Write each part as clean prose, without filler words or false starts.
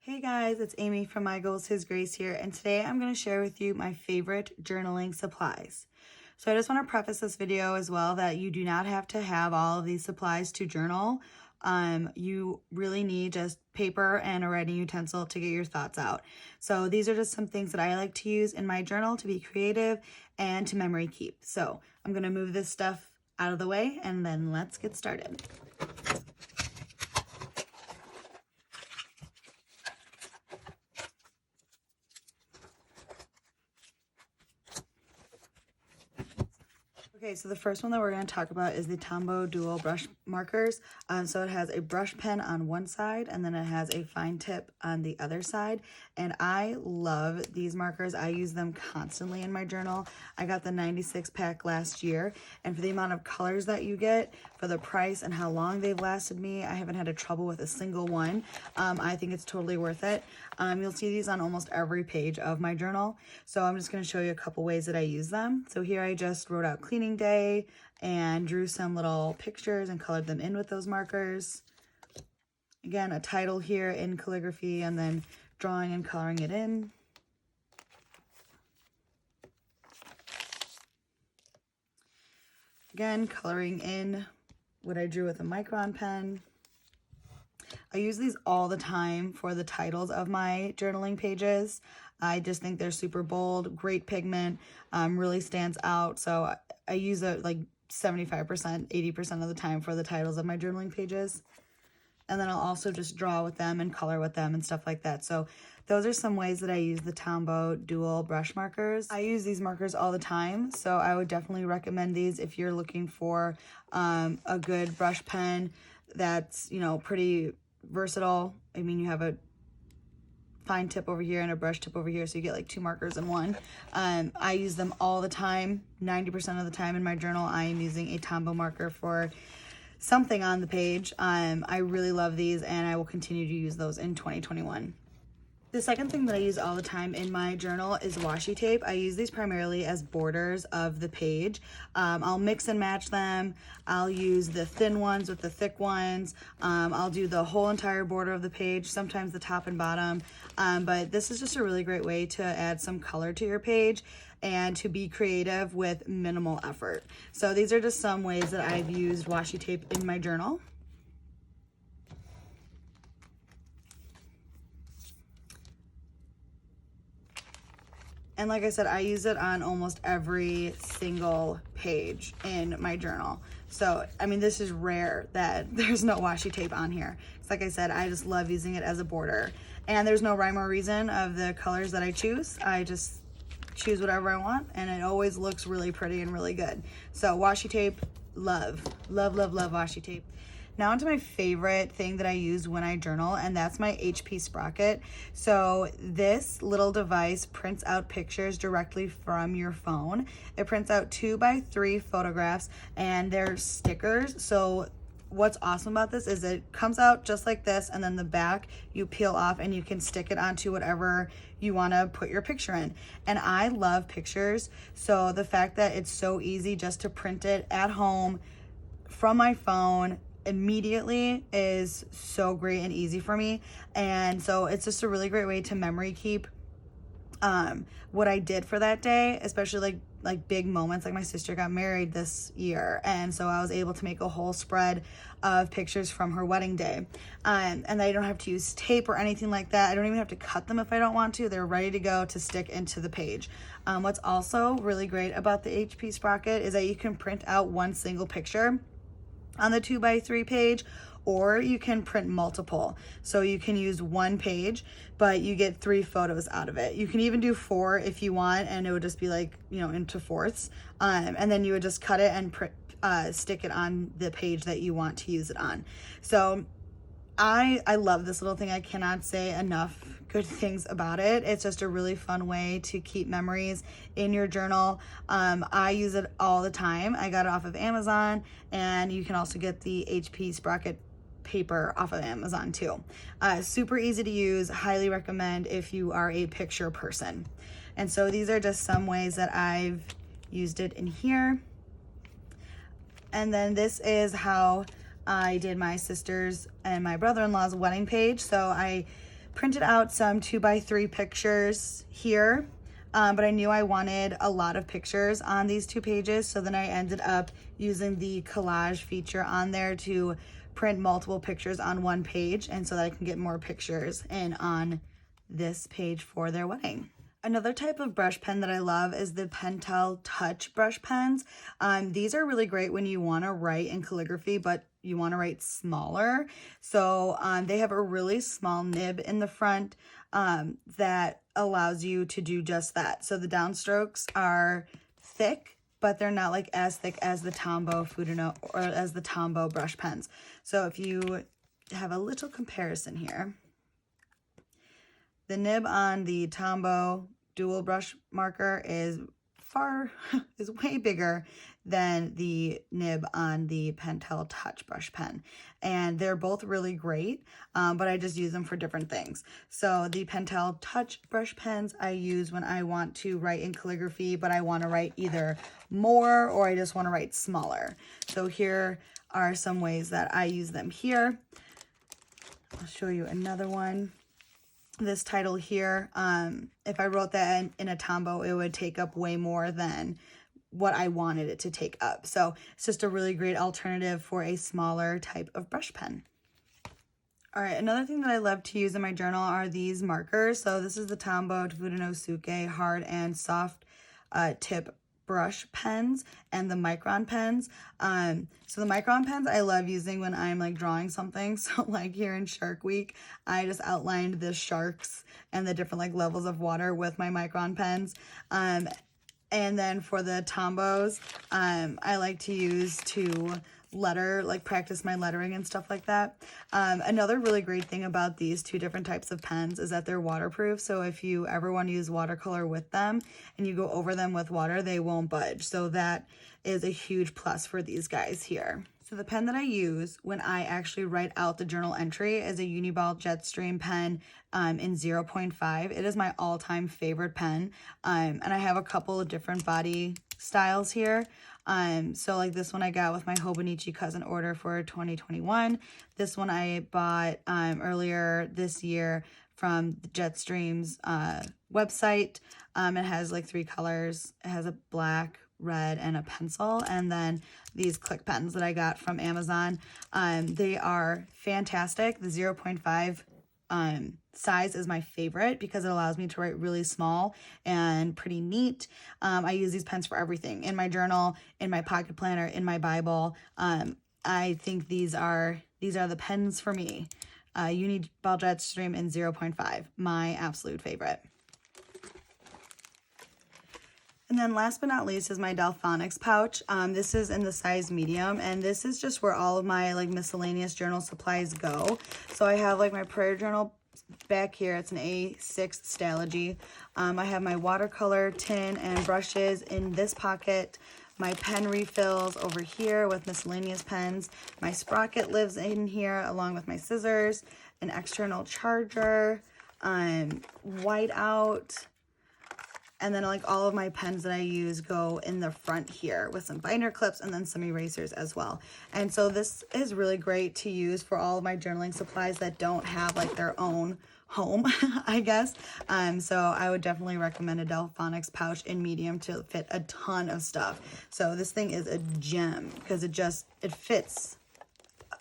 Hey guys, it's Amy from My Goals His Grace here, and today I'm going to share with you my favorite journaling supplies. So I just want to preface this video as well that you do not have to have all of these supplies to journal. You really need just paper and a writing utensil to get your thoughts out. So these are just some things that I like to use in my journal to be creative and to memory keep. So I'm going to move this stuff out of the way and then let's get started. Okay, so the first one that we're going to talk about is the Tombow dual brush markers. So it has a brush pen on one side and then it has a fine tip on the other side. And I love these markers. I use them constantly in my journal. I got the 96 pack last year, and for the amount of colors that you get, for the price and how long they've lasted me, I haven't had a trouble with a single one. I think it's totally worth it. You'll see these on almost every page of my journal. So I'm just going to show you a couple ways that I use them. So here I just wrote out cleaning day and drew some little pictures and colored them in with those markers. Again, a title here in calligraphy and then drawing and coloring it in. Again, coloring in what I drew with a Micron pen. I use these all the time for the titles of my journaling pages. I just think they're super bold, great pigment, really stands out. So I use it like 75%, 80% of the time for the titles of my journaling pages. And then I'll also just draw with them and color with them and stuff like that. So those are some ways that I use the Tombow dual brush markers. I use these markers all the time, so I would definitely recommend these if you're looking for a good brush pen that's, you know, pretty versatile. I mean, you have a fine tip over here and a brush tip over here, so you get like two markers in one. I use them all the time. 90% of the time in my journal, I am using a Tombow marker for something on the page. I really love these and I will continue to use those in 2021. The second thing that I use all the time in my journal is washi tape. I use these primarily as borders of the page. I'll mix and match them. I'll use the thin ones with the thick ones. I'll do the whole entire border of the page, sometimes the top and bottom. But this is just a really great way to add some color to your page and to be creative with minimal effort. So these are just some ways that I've used washi tape in my journal. And like I said, I use it on almost every single page in my journal. So, I mean, this is rare that there's no washi tape on here. It's like I said, I just love using it as a border. And there's no rhyme or reason of the colors that I choose. I just choose whatever I want, and it always looks really pretty and really good. So washi tape, love, love, love, love washi tape. Now onto my favorite thing that I use when I journal, and that's my HP Sprocket. So this little device prints out pictures directly from your phone. It prints out 2x3 photographs, and they're stickers. So what's awesome about this is it comes out just like this, and then the back you peel off and you can stick it onto whatever you want to put your picture in. And I love pictures, so the fact that it's so easy just to print it at home from my phone immediately is so great and easy for me. And so it's just a really great way to memory keep what I did for that day, especially like big moments. Like my sister got married this year, and so I was able to make a whole spread of pictures from her wedding day. And I don't have to use tape or anything like that. I don't even have to cut them if I don't want to. They're ready to go to stick into the page. What's also really great about the HP Sprocket is that you can print out one single picture on the 2x3 page, or you can print multiple. So you can use one page, but you get 3 photos out of it. You can even do 4 if you want, and it would just be like, you know, into fourths. And then you would just cut it and stick it on the page that you want to use it on. So I love this little thing. I cannot say enough good things about it. It's just a really fun way to keep memories in your journal. I use it all the time. I got it off of Amazon, and you can also get the HP Sprocket paper off of Amazon too. Super easy to use, highly recommend if you are a picture person. And so these are just some ways that I've used it in here. And then this is how I did my sister's and my brother-in-law's wedding page. So I printed out some 2x3 pictures here, but I knew I wanted a lot of pictures on these 2 pages, so then I ended up using the collage feature on there to print multiple pictures on 1 page, and so that I can get more pictures in on this page for their wedding. Another type of brush pen that I love is the Pentel Touch brush pens. These are really great when you want to write in calligraphy, but you want to write smaller. So they have a really small nib in the front that allows you to do just that. So the downstrokes are thick, but they're not like as thick as the Tombow or as the Tombow brush pens. So if you have a little comparison here, the nib on the Tombow dual brush marker is way bigger than the nib on the Pentel Touch brush pen. And they're both really great, but I just use them for different things. So the Pentel Touch brush pens I use when I want to write in calligraphy, but I want to write either more or I just want to write smaller. So here are some ways that I use them here. I'll show you another one. This title here, if I wrote that in a Tombow, it would take up way more than what I wanted it to take up. So it's just a really great alternative for a smaller type of brush pen. All right, another thing that I love to use in my journal are these markers. So this is the Tombow fudenosuke hard and soft tip brush pens and the Micron pens. So the Micron pens I love using when I'm like drawing something. So like here in Shark Week, I just outlined the sharks and the different like levels of water with my Micron pens. And then for the Tombows, I like to use to practice my lettering and stuff like that. Another really great thing about these 2 different types of pens is that they're waterproof. So if you ever want to use watercolor with them and you go over them with water, they won't budge. So that is a huge plus for these guys here. So the pen that I use when I actually write out the journal entry is a Uniball Jetstream Pen in 0.5. It is my all-time favorite pen, and I have a couple of different body styles here. So like this one I got with my Hobonichi Cousin order for 2021. This one I bought earlier this year from the Jetstream's website. It has like 3 colors. It has a black, red, and a pencil, and then these click pens that I got from Amazon. They are fantastic. The 0.5 size is my favorite because it allows me to write really small and pretty neat. I use these pens for everything, in my journal, in my pocket planner, in my Bible. I think these are the pens for me. Uniball Jetstream in 0.5, my absolute favorite. And then last but not least is my Delfonics pouch. This is in the size medium, and this is just where all of my like miscellaneous journal supplies go. So I have like my prayer journal back here. It's an A6 Stalogy. I have my watercolor tin and brushes in this pocket. My pen refills over here with miscellaneous pens. My Sprocket lives in here along with my scissors, an external charger, whiteout. And then like all of my pens that I use go in the front here with some binder clips and then some erasers as well. And so this is really great to use for all of my journaling supplies that don't have like their own home, I guess. So I would definitely recommend a Delfonics pouch in medium to fit a ton of stuff. So this thing is a gem because it fits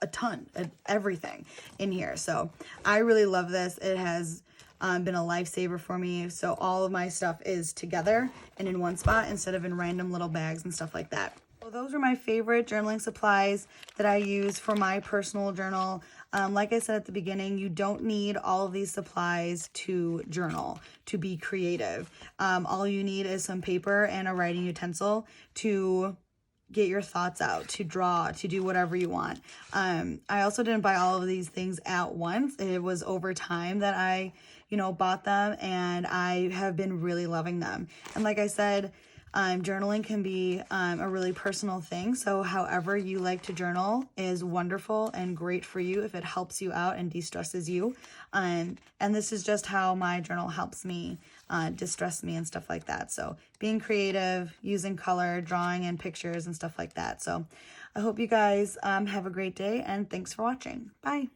a ton of everything in here. So I really love this. It has been a lifesaver for me. So all of my stuff is together and in one spot instead of in random little bags and stuff like that. So those are my favorite journaling supplies that I use for my personal journal. Like I said at the beginning, you don't need all of these supplies to journal, to be creative. All you need is some paper and a writing utensil to get your thoughts out, to draw, to do whatever you want. I also didn't buy all of these things at once. It was over time that I bought them, and I have been really loving them. And like I said, journaling can be a really personal thing. So however you like to journal is wonderful and great for you if it helps you out and de-stresses you. And this is just how my journal helps me distress me and stuff like that. So being creative, using color, drawing and pictures and stuff like that. So I hope you guys have a great day, and thanks for watching. Bye.